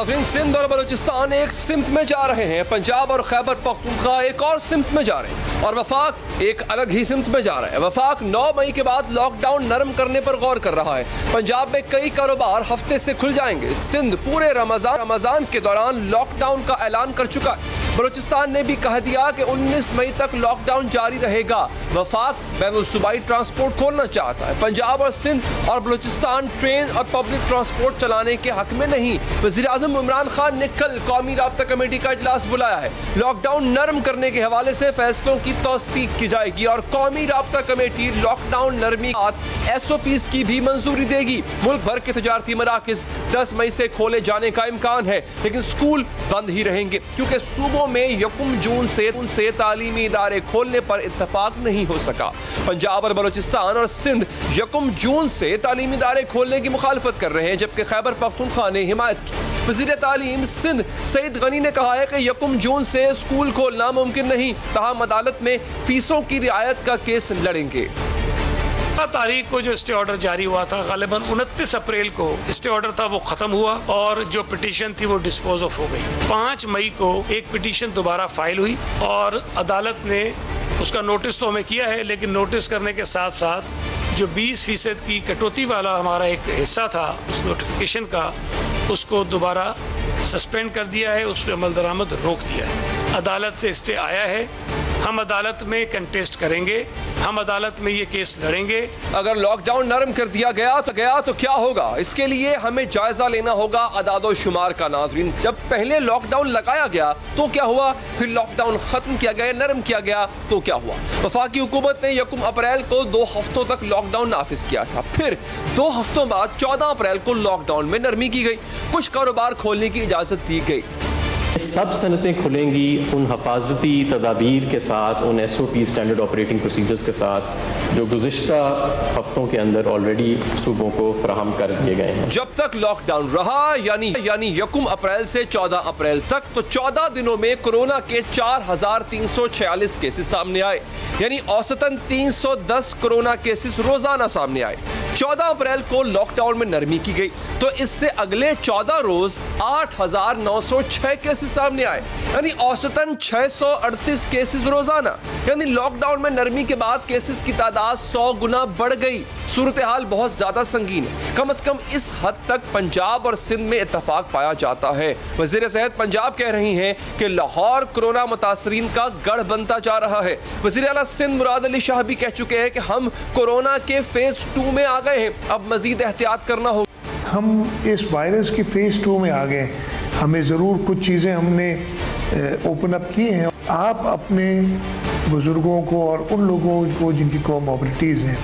नाज़रीन, सिंध और बलूचिस्तान एक सिमत में जा रहे हैं, पंजाब और खैबर पख्तूनख्वा एक और सिमत में जा रहे हैं और वफाक एक अलग ही सिमत में जा रहा है। वफाक 9 मई के बाद लॉकडाउन नरम करने पर गौर कर रहा है। पंजाब में कई कारोबार हफ्ते से खुल जाएंगे। सिंध पूरे रमजान के दौरान लॉकडाउन का ऐलान कर चुका है। बलूचिस्तान ने भी कह दिया कि 19 मई तक लॉकडाउन जारी रहेगा। वफाक बैनुल सूबाई ट्रांसपोर्ट खोलना चाहता है। पंजाब और सिंध और बलूचिस्तान ट्रेन और पब्लिक ट्रांसपोर्ट चलाने के हक में नहीं। वज़ीर-ए-आज़म इमरान खान ने कल कौमी राब्ता कमेटी का इजलास बुलाया है। लॉकडाउन नरम करने के हवाले से फैसलों की तौसीक की जाएगी और कौमी राब्ता कमेटी लॉकडाउन नरमी SOPs की भी मंजूरी देगी। मुल्क भर के तजारती मराकिज 10 मई से खोले जाने का इम्कान है, लेकिन स्कूल बंद ही रहेंगे क्योंकि सूबों में 1 जून से तालीमी इदारे खोलने पर इत्तफाक नहीं हो सका। पंजाब और बलूचिस्तान और सिंध 1 जून से तालीमी इदारे खोलने की मुखालफत कर रहे हैं, जबकि खैबर पख्तूनख्वा ने हिमायत की। वज़ीर तालीम सिंध सईद गनी ने कहा है कि 1 जून से स्कूल खोलना मुमकिन नहीं, ताहम अदालत में फीसों की रियायत का केस लड़ेंगे। तारीख को जो स्टे ऑर्डर जारी हुआ था, गालिबन 29 अप्रैल को स्टे ऑर्डर था वो खत्म हुआ और जो पिटीशन थी वो डिस्पोज ऑफ हो गई। 5 मई को एक पिटीशन दोबारा फाइल हुई और अदालत ने उसका नोटिस तो हमें किया है, लेकिन नोटिस करने के साथ साथ जो 20% की कटौती वाला हमारा एक हिस्सा था उस नोटिफिकेशन का, उसको दोबारा सस्पेंड कर दिया है, उस पर अमल दरामद रोक दिया है। अदालत से स्टे आया है, हम अदालत में कंटेस्ट करेंगे, हम अदालत में ये केस लड़ेंगे। अगर लॉकडाउन नरम कर दिया गया तो क्या होगा? इसके लिए हमें जायजा लेना होगा अदादो शुमार का। नाज़रीन, जब पहले लॉकडाउन लगाया गया तो क्या हुआ, फिर लॉकडाउन खत्म किया गया, नरम किया गया तो क्या हुआ? वफाकी हुकूमत ने 1 अप्रैल को 2 हफ्तों तक लॉकडाउन नाफिज किया था, फिर 2 हफ्तों बाद 14 अप्रैल को लॉकडाउन में नरमी की गई, कुछ कारोबार खोलने की इजाज़त दी गई। सब सनतें खुलेंगी उन हफाजती तदाबीर के साथ, उन SOP स्टैंडर्ड ऑपरेटिंग प्रोसीजर्स के साथ जो गुज़िश्ता हफ्तों के अंदर ऑलरेडी सूबों को फराहम कर दिए गए हैं। जब तक लॉकडाउन रहा यानी 1 अप्रैल से 14 अप्रैल तक, तो 14 दिनों में कोरोना के 4346 केसेस सामने आए, यानी औसतन 310 कोरोना केसेस रोजाना सामने आए। 14 अप्रैल को लॉकडाउन में नरमी की गई तो इससे अगले 14 रोज 8906 केसेस सामने आए, यानी औसतन 638 केसेस रोजाना। यानी लॉकडाउन में नरमी के बाद केसेस की तादाद 100 गुना बढ़ गई। सूरत हाल बहुत ज्यादा संगीन है। कम से कम इस हद तक पंजाब और सिंध में इत्तफाक पाया जाता है। वज़ीर सेहत पंजाब कह रही हैं कि लाहौर कोरोना मुतासरीन का गढ़ बनता जा रहा है। वज़ीर आला सिंध मुराद अली शाह भी कह चुके हैं कि हम कोरोना के फेज 2 में आ गए हैं, अब मजीद एहतियात करना होगा। हम इस वायरस की फेज 2 में आ गए, हमें ज़रूर कुछ चीज़ें हमने ओपन अप की हैं। आप अपने बुज़ुर्गों को और उन लोगों को जिनकी कोमॉर्बिडिटीज़ हैं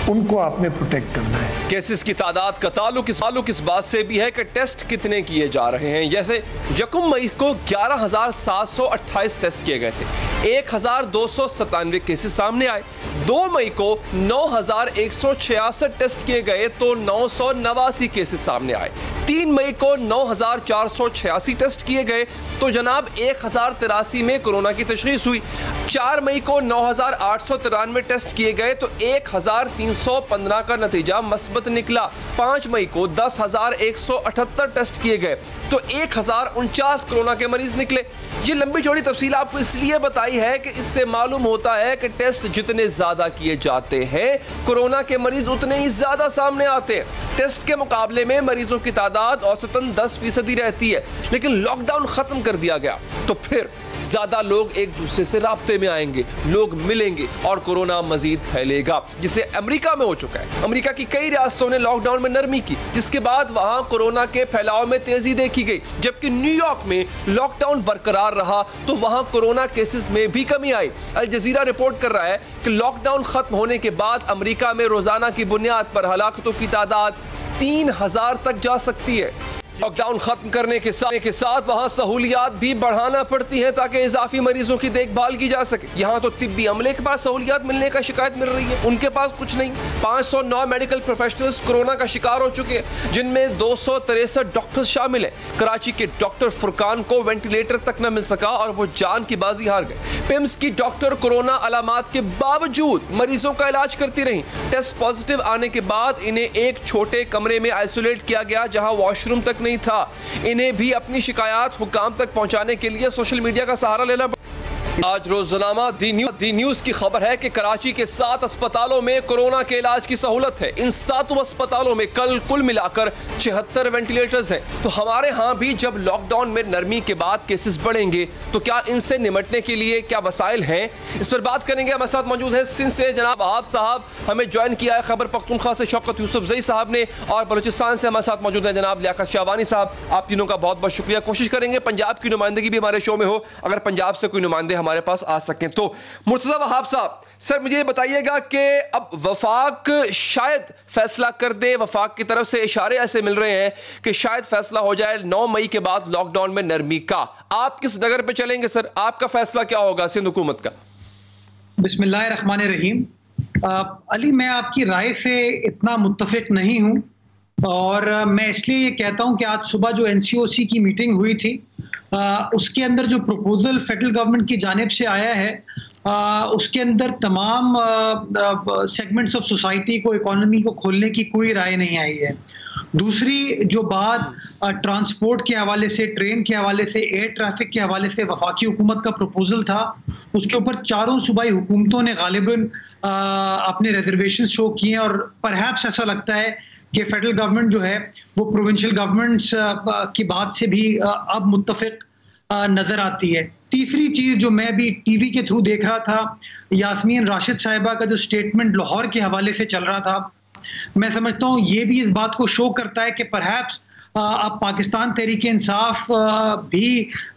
उनको आपने प्रोटेक्ट करना है। केसेस की तादाद का ताल्लुक इस बात से भी है कि टेस्ट कितने किए जा रहे हैं। जैसे 1 मई को 11,728 टेस्ट किए गए थे, 1,297 केसेस सामने आए। 2 मई को 9,166 टेस्ट किए गए तो 989 केसेस सामने आए। 3 मई को 9,486 टेस्ट किए गए तो जनाब 1,083 में कोरोना की तशखीस हुई। 4 मई को 9,893 टेस्ट किए गए तो 1,315 का नतीजा मस्बत निकला। 5 मई को 10,178 टेस्ट किए गए तो 1,049 कोरोना के मरीज निकले। ये लंबी चौड़ी तफसील आपको इसलिए बताई है कि इससे मालूम होता है कि टेस्ट जितने ज्यादा किए जाते हैं कोरोना के मरीज उतने ही ज्यादा सामने आते हैं। टेस्ट के मुकाबले में मरीजों की तादाद औसतन 10% रहती है, लेकिन लॉकडाउन खत्म कर दिया गया तो फिर ज्यादा लोग एक दूसरे से राब्ते में आएंगे, लोग मिलेंगे और कोरोना मजीद फैलेगा, जिसे अमेरिका में हो चुका है। अमेरिका की कई रियासतों ने लॉकडाउन में नरमी की, जिसके बाद वहां कोरोना के फैलाव में तेजी देखी गई। जबकि न्यूयॉर्क में लॉकडाउन बरकरार रहा तो वहां कोरोना केसेस में भी कमी आई। अल जजीरा रिपोर्ट कर रहा है कि लॉकडाउन खत्म होने के बाद अमेरिका में रोजाना की बुनियाद पर हलाकतों की तादाद 3000 तक जा सकती है। लॉकडाउन खत्म करने के साथ वहाँ सहूलियात भी बढ़ाना पड़ती है ताकि इजाफी मरीजों की देखभाल की जा सके। यहाँ तो तिब्बी अमले के पास सहूलियात मिलने का शिकायत मिल रही है, उनके पास कुछ नहीं। 509 मेडिकल प्रोफेशनल्स कोरोना का शिकार हो चुके हैं, जिनमें 263 डॉक्टर्स शामिल हैं। कराची के डॉक्टर फुरकान को वेंटिलेटर तक न मिल सका और वो जान की बाजी हार गए। पिम्स की डॉक्टर कोरोना अलामात के बावजूद मरीजों का इलाज करती रही। टेस्ट पॉजिटिव आने के बाद इन्हें एक छोटे कमरे में आइसोलेट किया गया, जहाँ वॉशरूम तक नहीं नहीं था। इन्हें भी अपनी शिकायत हुकाम तक पहुंचाने के लिए सोशल मीडिया का सहारा लेना। आज रोजनामा दी न्यूज की खबर है कि कराची के 7 अस्पतालों में कोरोना के इलाज की सहूलत है। इन 7 अस्पतालों में कल कुल मिलाकर 76 वेंटिलेटर्स हैं। तो हमारे यहाँ भी जब लॉकडाउन में नरमी के बाद केसेस बढ़ेंगे तो क्या इनसे निपटने के लिए क्या वसाइल हैं, इस पर बात करेंगे। हमारे साथ मौजूद है सिंध से जनाब वहाब साहब, हमें ज्वाइन किया है खैबर पख्तूनख्वा से शौकत यूसुफजई साहब ने, और बलूचिस्तान से हमारे साथ मौजूद है जनाब लियाकत शाहवानी साहब। आप तीनों का बहुत बहुत शुक्रिया। कोशिश करेंगे पंजाब की नुमाइंदगी भी हमारे शो में हो, अगर पंजाब से कोई नुमाइंदे हमारे पास आ सकें तो। मुर्तजा वहाब साहब, सर मुझे ये बताइएगा कि अब वफाक शायद फैसला कर दे, वफाक की तरफ से इशारे ऐसे मिल रहे हैं कि शायद फैसला हो जाए 9 मई के बाद लॉकडाउन में नरमी का। आप किस नगर पे चलेंगे सर, आपका फैसला क्या होगा सिंध हुकूमत का? बिस्मिल्लाहिर्रहमानिर्रहीम। अली, मैं आपकी राय से इतना मुत्तफिक नहीं हूं, और मैं इसलिए ये कहता हूं कि आज सुबह जो NCOC की मीटिंग हुई थी उसके अंदर जो प्रपोजल फेडरल गवर्नमेंट की जानिब से आया है उसके अंदर तमाम सेगमेंट्स ऑफ सोसाइटी को, इकोनॉमी को खोलने की कोई राय नहीं आई है। दूसरी जो बात ट्रांसपोर्ट के हवाले से, ट्रेन के हवाले से, एयर ट्रैफिक के हवाले से वफाकी हुकूमत का प्रपोजल था, उसके ऊपर चारों सूबाई हुकूमतों ने गालिबन अपने रिजर्वेशन शो किए, और परहैप्स ऐसा लगता है कि फेडरल गवर्नमेंट जो है वो प्रोविंशियल गवर्नमेंट्स की बात से भी अब मुत्तफिक नजर आती है। तीसरी चीज जो मैं भी टीवी के थ्रू देख रहा था, यास्मीन राशिद साहिबा का जो स्टेटमेंट लाहौर के हवाले से चल रहा था, मैं समझता हूँ ये भी इस बात को शो करता है कि परहैप्स अब पाकिस्तान तहरीक इंसाफ भी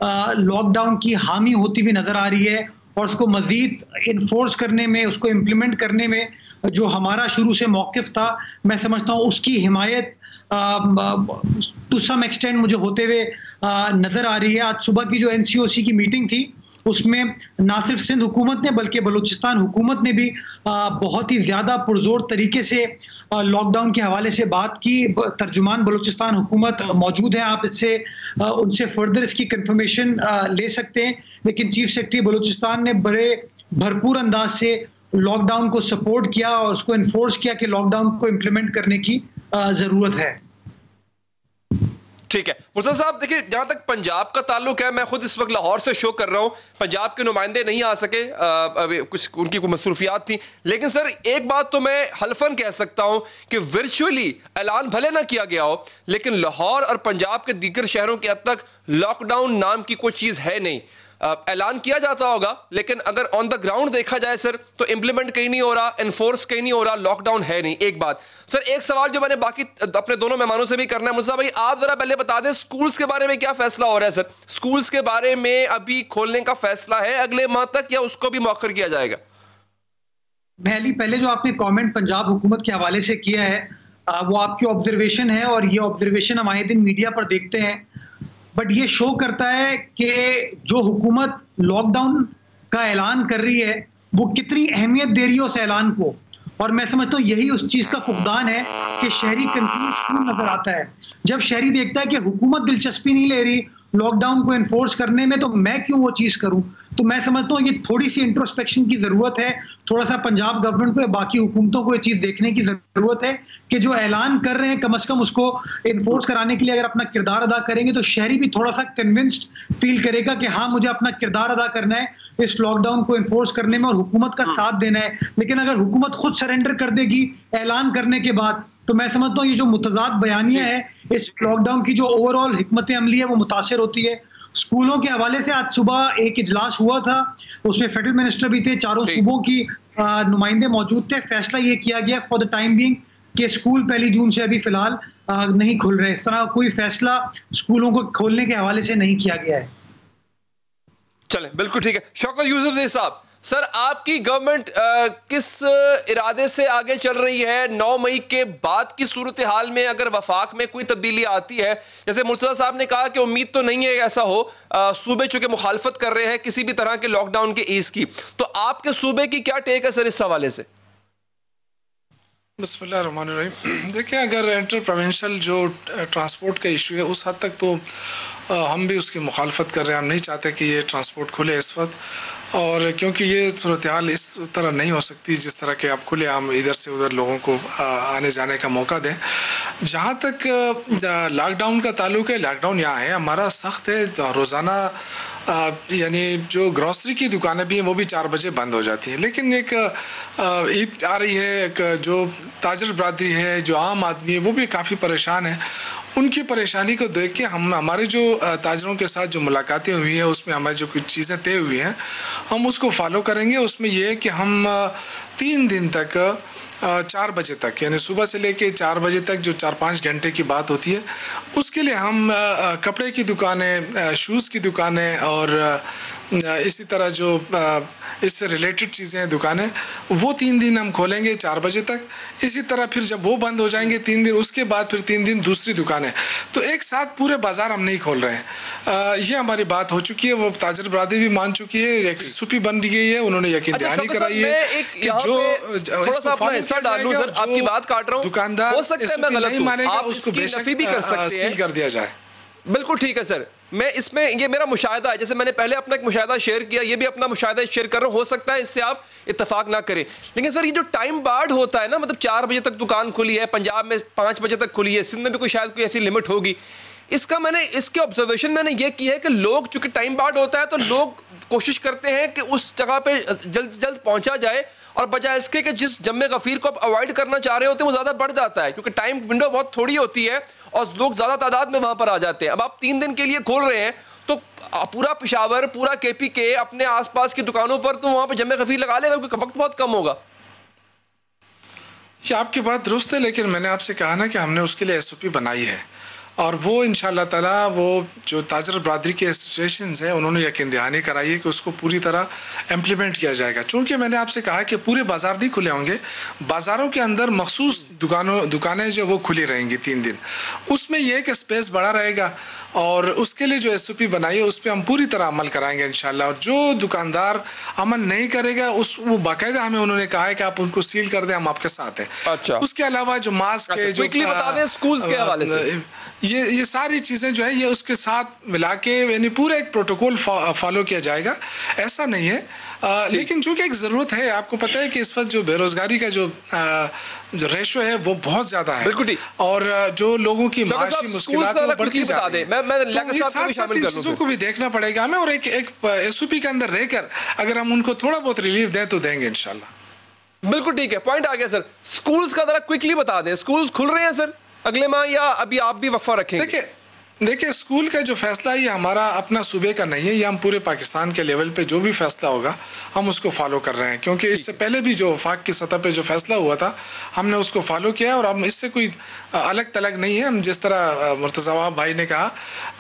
लॉकडाउन की हामी होती हुई नजर आ रही है, और उसको मजीद इन्फोर्स करने में, उसको इम्प्लीमेंट करने में जो हमारा शुरू से मौक़िफ़ था, मैं समझता हूँ उसकी हिमायत टू सम एक्सटेंट मुझे होते हुए नज़र आ रही है। आज सुबह की जो NCOC की मीटिंग थी उसमें ना सिर्फ सिंध हुकूमत ने बल्कि बलूचिस्तान हुकूमत ने भी बहुत ही ज़्यादा पुरजोर तरीके से लॉकडाउन के हवाले से बात की। तर्जुमान बलूचिस्तान हुकूमत मौजूद है, आप इससे उनसे फर्दर इसकी कंफर्मेशन ले सकते हैं। लेकिन चीफ सेक्रेटरी बलूचिस्तान ने बड़े भरपूर अंदाज से लॉकडाउन को सपोर्ट किया और उसको इन्फोर्स किया कि लॉकडाउन को इम्प्लीमेंट करने की ज़रूरत है। ठीक है मुर्तजा साहब, देखिए जहां तक पंजाब का ताल्लुक है, मैं खुद इस वक्त लाहौर से शो कर रहा हूं, पंजाब के नुमाइंदे नहीं आ सके, कुछ उनकी कोई मसरूफियात थी। लेकिन सर एक बात तो मैं हल्फन कह सकता हूं कि वर्चुअली ऐलान भले ना किया गया हो, लेकिन लाहौर और पंजाब के दीगर शहरों के हद तक लॉकडाउन नाम की कोई चीज है नहीं। ऐलान किया जाता होगा, लेकिन अगर ऑन द ग्राउंड देखा जाए सर तो इंप्लीमेंट कहीं नहीं हो रहा, एनफोर्स कहीं नहीं हो रहा, लॉकडाउन है नहीं। एक बात सर, एक सवाल जो मैंने बाकी अपने दोनों मेहमानों से भी करना है, मुझसे भाई आप जरा पहले बता दें स्कूल्स के बारे में क्या फैसला हो रहा है सर? स्कूल्स के बारे में अभी खोलने का फैसला है अगले माह तक, या उसको भी मौखर किया जाएगा? मैं पहले जो आपने कमेंट पंजाब हुकूमत के हवाले से किया है वो आपकी ऑब्जर्वेशन है, और ये ऑब्जर्वेशन हम आए दिन मीडिया पर देखते हैं, बट ये शो करता है कि जो हुकूमत लॉकडाउन का ऐलान कर रही है वो कितनी अहमियत दे रही है उस ऐलान को। और मैं समझता हूँ यही उस चीज़ का फुकदान है कि शहरी कंफ्यूज क्यों नजर आता है। जब शहरी देखता है कि हुकूमत दिलचस्पी नहीं ले रही लॉकडाउन को इन्फोर्स करने में, तो मैं क्यों वो चीज़ करूं। तो मैं समझता हूँ ये थोड़ी सी इंट्रोस्पेक्शन की ज़रूरत है, थोड़ा सा पंजाब गवर्नमेंट को या बाकी हुकूमतों को ये चीज़ देखने की ज़रूरत है कि जो ऐलान कर रहे हैं कम से कम उसको इन्फोर्स कराने के लिए अगर अपना किरदार अदा करेंगे तो शहरी भी थोड़ा सा कन्विंस्ड फील करेगा कि हाँ मुझे अपना किरदार अदा करना है इस लॉकडाउन को इन्फोर्स करने में और हुकूमत का साथ देना है। लेकिन अगर हुकूमत खुद सरेंडर कर देगी ऐलान करने के बाद, तो मैं समझता हूँ ये जो मुतजाद बयानियां है इस लॉकडाउन की जो ओवरऑल हिकमत अमली है वो मुतासर होती है। स्कूलों के हवाले से आज सुबह एक इजलास हुआ था, उसमें फेडरल मिनिस्टर भी थे, चारों सूबों की नुमाइंदे मौजूद थे। फैसला ये किया गया फॉर द टाइम बीइंग कि स्कूल 1 जून से अभी फिलहाल नहीं खुल रहे। इस तरह कोई फैसला स्कूलों को खोलने के हवाले से नहीं किया गया है। चलें, बिल्कुल ठीक है। शौकत यूसुफजई साहब, सर आपकी गवर्नमेंट किस इरादे से आगे चल रही है? 9 मई के बाद की सूरत हाल में अगर वफाक में कोई तब्दीली आती है, जैसे मुर्तजा साहब ने कहा कि उम्मीद तो नहीं है ऐसा हो, सूबे चूंकि मुखालफत कर रहे हैं किसी भी तरह के लॉकडाउन के ईज की, तो आपके सूबे की क्या टेक है सर इस हवाले से? बिस्मिल्लाहिर्रहमानिर्रहीम। देखिए, अगर इंटर प्रोविंशियल जो ट्रांसपोर्ट का इशू है उस हद तक तो हम भी उसकी मुखालफत कर रहे हैं। हम नहीं चाहते कि ये ट्रांसपोर्ट खुले इस वक्त, और क्योंकि ये सूरत हाल इस तरह नहीं हो सकती जिस तरह के आप खुलेआम इधर से उधर लोगों को आने जाने का मौका दें। जहाँ तक लॉकडाउन का ताल्लुक है, लॉकडाउन यहाँ है हमारा सख्त है। रोज़ाना यानी जो ग्रॉसरी की दुकानें भी हैं वो भी 4 बजे बंद हो जाती हैं। लेकिन एक ईद आ रही है, एक जो ताजर बरादरी है, जो आम आदमी है, वो भी काफ़ी परेशान है। उनकी परेशानी को देख के हम हमारे जो ताजरों के साथ जो मुलाकातें हुई हैं उसमें हमारी जो कुछ चीज़ें तय हुई हैं हम उसको फॉलो करेंगे। उसमें यह है कि हम 3 दिन तक 4 बजे तक यानी सुबह से लेके 4 बजे तक जो 4-5 घंटे की बात होती है उसके लिए हम कपड़े की दुकानें, शूज़ की दुकानें और इसी तरह जो इससे रिलेटेड चीज़ें हैं दुकानें, वो 3 दिन हम खोलेंगे 4 बजे तक। इसी तरह फिर जब वो बंद हो जाएंगे 3 दिन, उसके बाद फिर 3 दिन दूसरी दुकानें। तो एक साथ पूरे बाज़ार हम नहीं खोल रहे हैं। ये हमारी बात हो चुकी है, वो ताजर बरादरी भी मान चुकी है, एक सूपी बन गई है, उन्होंने यकीन दहानी कराई है कि जो आपकी बात काट रहा हूं, दुकानदार हो सकता है मैं गलत हूं, आप उसको नफी भी कर सकते हैं, सील कर दिया जाए। बिल्कुल ठीक है सर। मैं इसमें ये मेरा मुशाहिदा है, जैसे मैंने पहले अपना एक मुशाहिदा शेयर किया, ये भी अपना मुशाहिदा शेयर कर रहा हूं। हो सकता है इससे आप इत्तेफाक ना करें, लेकिन सर ये जो टाइम बार्ड होता है ना, मतलब 4 बजे तक दुकान खुली है, पंजाब में 5 बजे तक खुली है, सिंध में भी कोई शायद कोई ऐसी लिमिट होगी। इसके ऑब्जर्वेशन मैंने ये की है कि लोग, चूंकि टाइम बार्ड होता है तो लोग कोशिश करते हैं कि उस जगह पे जल्द से जल्द पहुंचा जाए, और बजाय इसके कि जिस जम्मे गफीर को आप अवॉइड करना चाह रहे होते हैं वो ज़्यादा बढ़ जाता है, क्योंकि टाइम विंडो बहुत थोड़ी होती है और लोग ज़्यादा तादाद में वहाँ पर आ जाते हैं। अब आप 3 दिन के लिए खोल रहे हैं तो पूरा पेशावर, पूरा KPK अपने आसपास की दुकानों पर तो वहाँ पर जम्मे गफीर लगा लेगा, क्योंकि वक्त बहुत कम होगा। ये आपकी बात दुरुस्त है, लेकिन मैंने आपसे कहा ना कि हमने उसके लिए SOP बनाई है, और वो इंशाअल्लाह ताला वो जो ताजर बरादरी के एसोसिएशंस हैं उन्होंने यकीन दहानी कराई है कि उसको पूरी तरह इम्प्लीमेंट किया जाएगा। चूँकि मैंने आपसे कहा कि पूरे बाज़ार नहीं खुले होंगे, बाज़ारों के अंदर मखसूस दुकानें जो वो खुली रहेंगी 3 दिन, उसमें यह कि स्पेस बड़ा रहेगा, और उसके लिए जो SOP बनाई है उस पर हम पूरी तरह अमल कराएंगे इंशाअल्लाह। और जो दुकानदार अमल नहीं करेगा वो बाकायदा हमें उन्होंने कहा है कि आप उनको सील कर दें, हम आपके साथ हैं। अच्छा। उसके अलावा जो मास्क है, जो बता दें स्कूल्स के हवाले से, ये सारी चीज़ें जो है ये उसके साथ मिला के यानी पूरा एक प्रोटोकॉल फॉलो किया जाएगा, ऐसा नहीं है। लेकिन चूंकि एक ज़रूरत है, आपको पता है कि इस वक्त जो बेरोज़गारी का जो रेशो है वो बहुत ज़्यादा है, और जो लोगों की माशी मुश्किलात वो बढ़ती जा रही है। साथ इन चीज़ों को भी देखना पड़ेगा हमें, और एक SOP के अंदर रहकर अगर हम उनको थोड़ा बहुत रिलीफ दें तो देंगे इंशाल्लाह। बिल्कुल ठीक है, पॉइंट आ गया सर। स्कूल्स का जरा क्विकली बता दें, स्कूल्स खुल रहे हैं सर अगले माह या अभी आप भी वक्फा रखेंगे? देखिए स्कूल का जो फैसला ये हमारा अपना सूबे का नहीं है, ये हम पूरे पाकिस्तान के लेवल पे जो भी फैसला होगा हम उसको फॉलो कर रहे हैं, क्योंकि इससे पहले भी जो वफाक की सतह पे जो फैसला हुआ था हमने उसको फॉलो किया है, और हम इससे कोई अलग तलग नहीं है। हम जिस तरह मुर्तज़ा भाई ने कहा,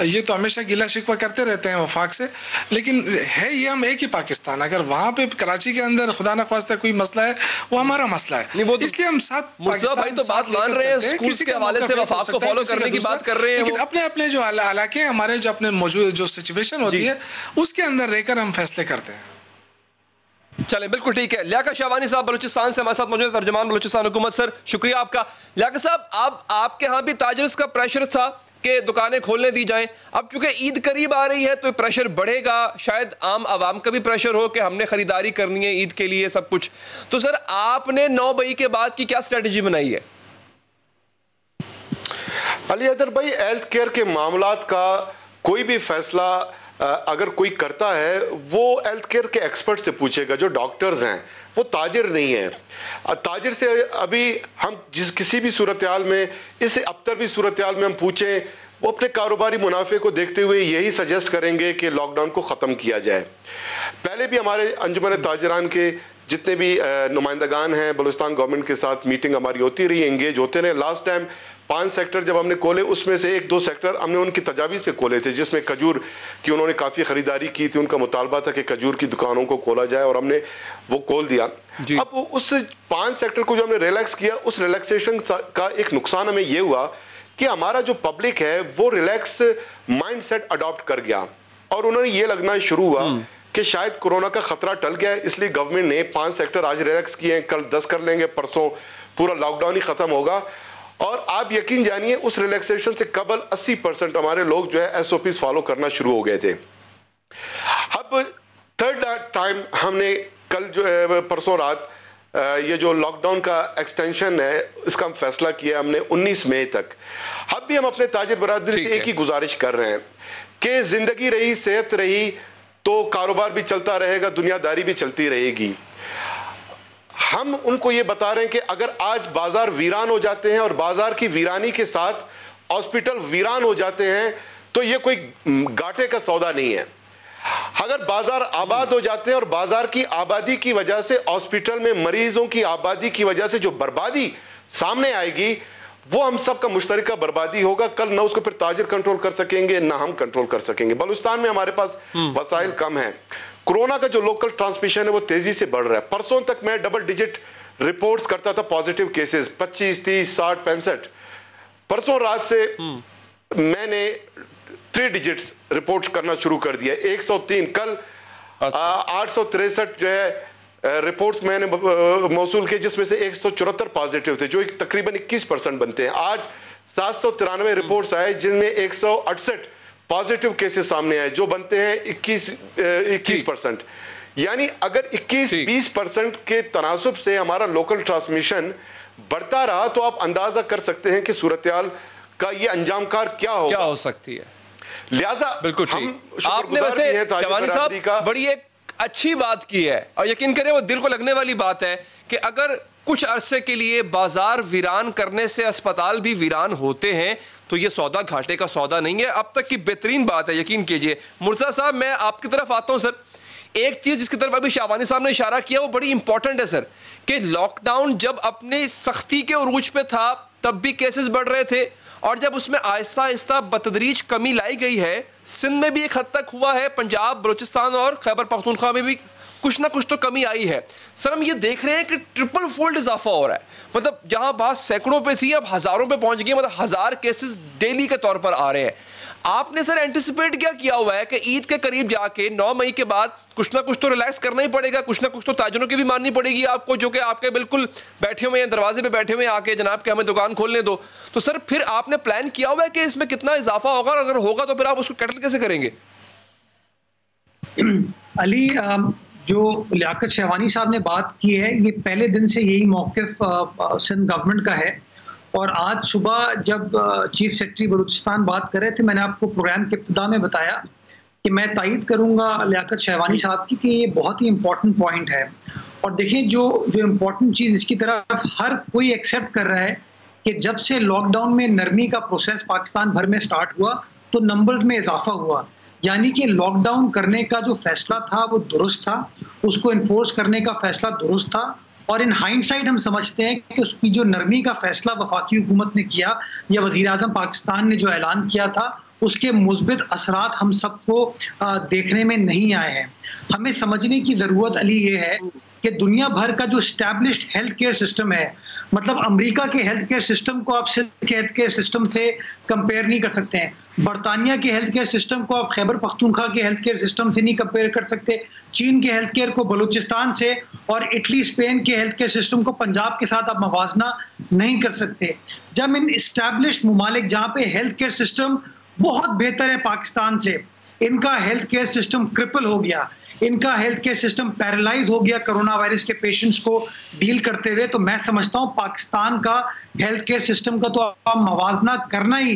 ये तो हमेशा गिला शिकवा करते रहते हैं वफाक से, लेकिन है ये हम एक ही पाकिस्तान। अगर वहाँ पे कराची के अंदर खुदा न ख्वास्ता कोई मसला है वो हमारा मसला है, इसलिए हम साथ अपने जो हालांकि हमारे जो अपने मौजूद जो सिचुएशन होती है उसके अंदर रहकर हम फैसले करते हैं। चलें, बिल्कुल ठीक है। लियाकत शाहवानी साहब बलूचिस्तान से हमारे साथ मौजूद, तर्जुमान बलूचिस्तान हुकूमत। सर शुक्रिया आपका। लियाकत साहब, अब आपके यहाँ भी ताजर्स का प्रेशर था कि दुकानें खोलने दी जाएं, अब चूंकि ईद करीब आ रही है तो प्रेशर बढ़ेगा, शायद आम आवाम का भी प्रेशर हो कि हमने खरीदारी करनी है ईद के लिए सब कुछ। तो सर आपने 9 मई के बाद की क्या स्ट्रेटजी बनाई है? अली अदर भाई, हेल्थ केयर के मामलात का कोई भी फैसला अगर कोई करता है वो हेल्थ केयर के एक्सपर्ट से पूछेगा, जो डॉक्टर्स हैं, वो ताजिर नहीं है। ताजिर से अभी हम किसी भी सूरत हाल में, इससे अबतर भी सूरत हाल में हम पूछें, वो अपने कारोबारी मुनाफे को देखते हुए यही सजेस्ट करेंगे कि लॉकडाउन को ख़त्म किया जाए। पहले भी हमारे अंजुमन ताजिरान के जितने भी नुमाइंदगान हैं, बलूचिस्तान गवर्नमेंट के साथ मीटिंग हमारी होती रही, एंगेज होते रहे। लास्ट टाइम 5 सेक्टर जब हमने खोले, उसमें से 1-2 सेक्टर हमने उनकी तजावीज़ पे खोले थे, जिसमें खजूर की उन्होंने काफ़ी ख़रीदारी की थी। उनका मुतालबा था कि खजूर की दुकानों को खोला जाए, और हमने वो खोल दिया। अब उस 5 सेक्टर को जो हमने रिलैक्स किया, उस रिलैक्सेशन का एक नुकसान हमें यह हुआ कि हमारा जो पब्लिक है वो रिलैक्स माइंड सेट अडॉप्ट कर गया, और उन्होंने ये लगना शुरू हुआ कि शायद कोरोना का खतरा टल गया, इसलिए गवर्नमेंट ने 5 सेक्टर आज रिलैक्स किए हैं, कल 10 कर लेंगे, परसों पूरा लॉकडाउन ही खत्म होगा। और आप यकीन जानिए उस रिलैक्सेशन से कबल 80% हमारे लोग जो है SOPs फॉलो करना शुरू हो गए थे। अब थर्ड टाइम हमने कल जो परसों रात ये जो लॉकडाउन का एक्सटेंशन है इसका हम फैसला किया हमने 19 मई तक। अब भी हम अपने ताजिर बरादरी से एक ही गुजारिश कर रहे हैं कि जिंदगी रही, सेहत रही तो कारोबार भी चलता रहेगा, दुनियादारी भी चलती रहेगी। हम उनको ये बता रहे हैं कि अगर आज बाजार वीरान हो जाते हैं और बाजार की वीरानी के साथ हॉस्पिटल वीरान हो जाते हैं तो ये कोई घाटे का सौदा नहीं है। अगर बाजार आबाद हो जाते हैं और बाजार की आबादी की वजह से हॉस्पिटल में मरीजों की आबादी की वजह से जो बर्बादी सामने आएगी वो हम सबका मुश्तरका बर्बादी होगा। कल ना उसको फिर ताजिर कंट्रोल कर सकेंगे ना हम कंट्रोल कर सकेंगे। बलूचिस्तान में हमारे पास वसाइल कम है। कोरोना का जो लोकल ट्रांसमिशन है वो तेजी से बढ़ रहा है। परसों तक मैं डबल डिजिट रिपोर्ट्स करता था पॉजिटिव केसेस 25, 30, 60, 65। परसों रात से मैंने 3 डिजिट्स रिपोर्ट करना शुरू कर दिया। 103 कल 863 जो है रिपोर्ट्स मैंने मौसूल किए जिसमें से 174 पॉजिटिव थे जो तकरीबन 21% बनते हैं। आज 793 रिपोर्ट्स आए जिनमें 168 पॉजिटिव केसेस सामने आए जो बनते हैं 21%। यानी अगर 21-20% के तनासुब से हमारा लोकल ट्रांसमिशन बढ़ता रहा तो आप अंदाजा कर सकते हैं कि सूरत-ए-हाल का ये अंजामकार क्या हो सकती है। लिहाजा बिल्कुल ठीक। आपने वैसे शहवानी साहब बड़ी एक अच्छी बात की है और यकीन करें वो दिल को लगने वाली बात है कि अगर कुछ अरसे के लिए बाजार वीरान करने से अस्पताल भी वीरान होते हैं तो ये सौदा घाटे का सौदा नहीं है। अब तक की बेहतरीन बात है, यकीन कीजिए। मुर्जा साहब मैं आपकी तरफ आता हूं सर। एक चीज जिसकी तरफ अभी शहवानी साहब ने इशारा किया वो बड़ी इंपॉर्टेंट है सर कि लॉकडाउन जब अपने सख्ती के उरूज पे था तब भी केसेस बढ़ रहे थे और जब उसमें आहिस्ता आहिस्ता बतदरीज कमी लाई गई है, सिंध में भी एक हद तक हुआ है, पंजाब, बलूचिस्तान और खैबर पख्तूनख्वा में भी कुछ ना कुछ तो कमी आई है। सर हम ये देख रहे हैं कि ट्रिपल फोल्ड इजाफा हो रहा है। मतलब जहां बात सैकड़ों पे थी अब हजारों पे पहुंच गई। मतलब 1000 केसेस डेली के तौर पर आ रहे हैं। आपने सर एंटिसिपेट क्या किया हुआ है कि ईद के करीब जाके 9 मई के बाद कुछ ना कुछ तो रिलैक्स करना ही पड़ेगा, कुछ ना कुछ तो ताजरों की भी माननी पड़ेगी आपको जो कि आपके बिल्कुल बैठे हुए हैं, दरवाजे पे बैठे हुए हैं आके जनाब के हमें दुकान खोलने दो। तो सर फिर आपने प्लान किया हुआ है कि इसमें कितना इजाफा होगा और अगर होगा तो फिर आप उसको कैटल कैसे करेंगे? अली, जो लियाकत शहवानी साहब ने बात की है ये पहले दिन से यही मौक़िफ़ सिंध गवर्नमेंट का है और आज सुबह जब चीफ सेक्रेटरी बलूचिस्तान बात कर रहे थे मैंने आपको प्रोग्राम के इब्तिदा में बताया कि मैं तायद करूंगा लियाकत शहवानी साहब की कि ये बहुत ही इंपॉर्टेंट पॉइंट है। और देखिए जो इम्पोर्टेंट चीज़ इसकी तरफ हर कोई एक्सेप्ट कर रहा है कि जब से लॉकडाउन में नरमी का प्रोसेस पाकिस्तान भर में स्टार्ट हुआ तो नंबर्स में इजाफा हुआ। यानी कि लॉकडाउन करने का जो फैसला था वो दुरुस्त था, उसको इन्फोर्स करने का फैसला दुरुस्त था और इन हाइंडसाइड हम समझते हैं कि उसकी जो नरमी का फैसला वफाकी हुकूमत ने किया या वज़ीर आज़म पाकिस्तान ने जो ऐलान किया था उसके मुस्बित असरात हम सबको देखने में नहीं आए हैं। हमें समझने की ज़रूरत अली ये है कि दुनिया भर का जो स्टैब्लिश्ड हेल्थ केयर सिस्टम है, मतलब अमेरिका के हेल्थ केयर सिस्टम को आप सिंध के हेल्थ केयर सिस्टम से कंपेयर नहीं कर सकते हैं, बरतानिया के हेल्थ केयर सिस्टम को आप खैबर पख्तूनख्वा के हेल्थ केयर सिस्टम से नहीं कंपेयर कर सकते, चीन के हेल्थ केयर को बलूचिस्तान से और इटली स्पेन के हेल्थ केयर सिस्टम को पंजाब के साथ आप मवाजना नहीं कर सकते। जब इन इस्टेब्लिश्ड ममालिक जहाँ पे हेल्थ केयर सिस्टम बहुत बेहतर है पाकिस्तान से, इनका हेल्थ केयर सिस्टम क्रिपल हो गया, इनका हेल्थ केयर सिस्टम पैरालाइज हो गया कोरोना वायरस के पेशेंट्स को डील करते हुए, तो मैं समझता हूँ पाकिस्तान का हेल्थ केयर सिस्टम का तो आप मवाजना करना ही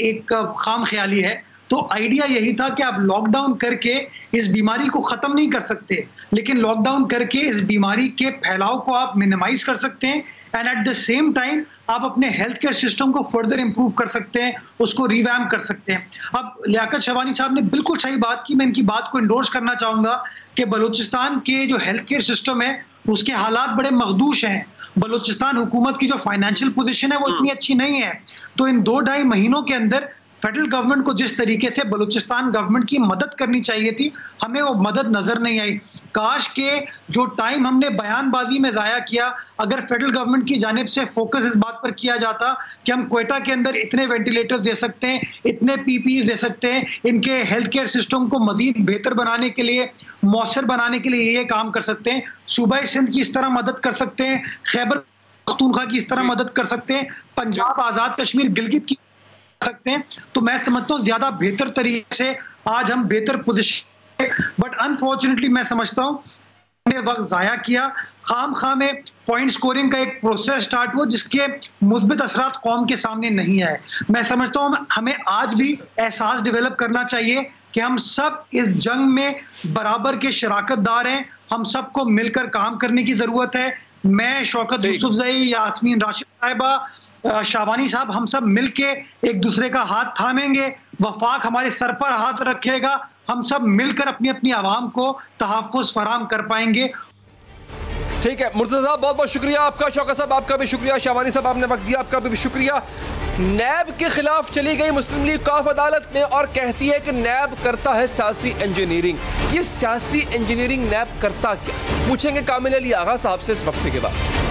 एक खाम ख्याली है। तो आइडिया यही था कि आप लॉकडाउन करके इस बीमारी को ख़त्म नहीं कर सकते, लेकिन लॉकडाउन करके इस बीमारी के फैलाव को आप मिनिमाइज कर सकते हैं and at the same time आप अपने हेल्थ केयर सिस्टम को फर्दर इंप्रूव कर सकते हैं, उसको रिवैम्प कर सकते हैं। अब लियाकत शहवानी साहब ने बिल्कुल सही बात की, मैं इनकी बात को इंडोर्स करना चाहूँगा कि बलूचिस्तान के जो हेल्थ केयर सिस्टम है उसके हालात बड़े मखदूश हैं। बलूचिस्तान हुकूमत की जो फाइनेंशियल पोजीशन है वो इतनी अच्छी नहीं है। तो इन 2-2.5 महीनों के अंदर फेडरल गवर्नमेंट को जिस तरीके से बलूचिस्तान गवर्नमेंट की मदद करनी चाहिए थी, हमें वो मदद नजर नहीं आई। काश के जो टाइम हमने बयानबाजी में ज़ाया किया, अगर फेडरल गवर्नमेंट की जानिब से फोकस इस बात पर किया जाता कि हम क्वेटा के अंदर इतने वेंटिलेटर्स दे सकते हैं, इतने PPE दे सकते हैं, इनके हेल्थ केयर सिस्टम को मजीद बेहतर बनाने के लिए, मौसर बनाने के लिए ये काम कर सकते हैं, सूबाई सिंध की इस तरह मदद कर सकते हैं, खैबर पख्तूनख्वा की इस तरह मदद कर सकते हैं, पंजाब, आज़ाद कश्मीर, गिलगित की सकते हैं। तो मैं समझता हूँ ज्यादा बेहतर तरीके से आज हम बेहतर पोजीशन बट अनफॉर्चुनेटली मैं समझता हूँ ने वक्त जाया किया, खाम में पॉइंट स्कोरिंग का एक प्रोसेस स्टार्ट हुआ जिसके मुस्बित असरात कौम के सामने नहीं आए। मैं समझता हूँ हमें आज भी एहसास डेवलप करना चाहिए कि हम सब इस जंग में बराबर के शराकतदार हैं, हम सबको मिलकर काम करने की जरूरत है। मैं शौकत यूसुफजई, यास्मीन राशिद साहिबा, शाबानी साहब, हम सब मिलके एक दूसरे का हाथ थामेंगे, वफाक हमारे सर पर हाथ रखेगा, हम सब मिलकर अपनी अपनी आवाम को तहफ़्फ़ुज़ फराहम कर पाएंगे। ठीक है मुर्तज़ा साहब, बहुत बहुत शुक्रिया आपका। शौकत साहब आपका भी शुक्रिया। शाबानी साहब आपने वक्त दिया, आपका भी शुक्रिया। नैब के खिलाफ चली गई मुस्लिम लीग कौफ अदालत में और कहती है कि नैब करता है सियासी इंजीनियरिंग। ये सियासी इंजीनियरिंग नैब करता क्या, पूछेंगे कामिल अली आगा साहब से इस वक्त के बाद।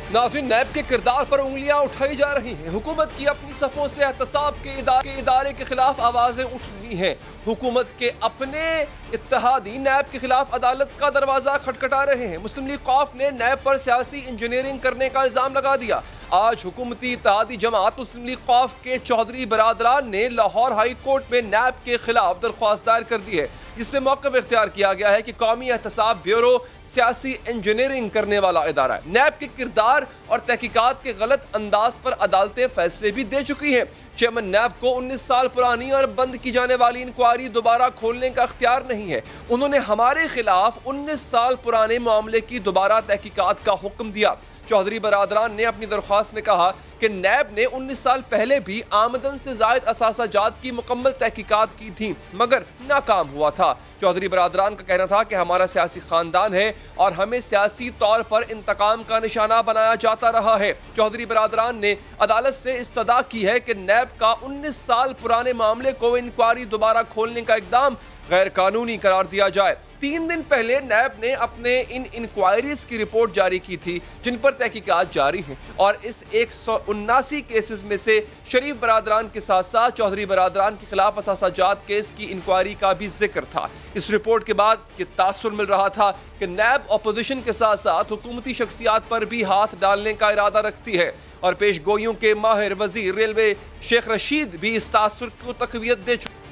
नाज़रीन, नैब के किरदार पर उंगलियां उठाई जा रही हैं। हुकूमत की अपनी सफ़ों से एहतसाब के इदारे के खिलाफ आवाज़ें उठ रही हैं। हुकूमत के अपने इत्तेहादी नैब के खिलाफ अदालत का दरवाज़ा खटखटा रहे हैं। मुस्लिम लीग कौफ ने नैब पर सियासी इंजीनियरिंग करने का इल्ज़ाम लगा दिया। आज हुकूमती इत्तेहादी जमात मुस्लिम लीग कौफ के चौधरी बरादरान ने लाहौर हाई कोर्ट में नैब के खिलाफ दरख्वास्त दायर कर दी है, जिसमें मौक़िफ़ इख्तियार किया गया है कि कौमी एहतसाब ब्यूरो सियासी इंजीनियरिंग करने वाला इदारा है। नैब के किरदार और तहकीकात के गलत अंदाज पर अदालतें फैसले भी दे चुकी हैं। चेयरमैन नैब को 19 साल पुरानी और बंद की जाने वाली इंक्वायरी दोबारा खोलने का इख्तियार नहीं है। उन्होंने हमारे खिलाफ 19 साल पुराने मामले की दोबारा तहकीकात का हुक्म दिया। चौधरी बरादरान ने अपनी दरख्वास्त में कहा कि नैब ने 19 साल पहले भी आमदन से जायद असासाजात की मुकम्मल तहकीकात की थी मगर नाकाम हुआ था। चौधरी बरादरान का कहना था कि हमारा सियासी खानदान है और हमें सियासी तौर पर इंतकाम का निशाना बनाया जाता रहा है। चौधरी बरादरान ने अदालत से इस्तदा की है कि नैब का 19 साल पुराने मामले को इंक्वायरी दोबारा खोलने का इकदाम गैर कानूनी करार दिया जाए। 3 दिन पहले नैब ने अपने इन इंक्वायरीज की रिपोर्ट जारी की थी जिन पर तहकीकात जारी हैं और इस 179 केसेस में से शरीफ बरादरान के साथ साथ चौधरी बरादरान के खिलाफ असासाजात केस की इंक्वायरी का भी जिक्र था। इस रिपोर्ट के बाद ये तासुर मिल रहा था कि नैब अपोजिशन के साथ साथ हुकूमती शख्सियात पर भी हाथ डालने का इरादा रखती है और पेश गोइयों के माहिर वजीर रेलवे शेख रशीद भी इस तासुर को तक़वियत दे चुके।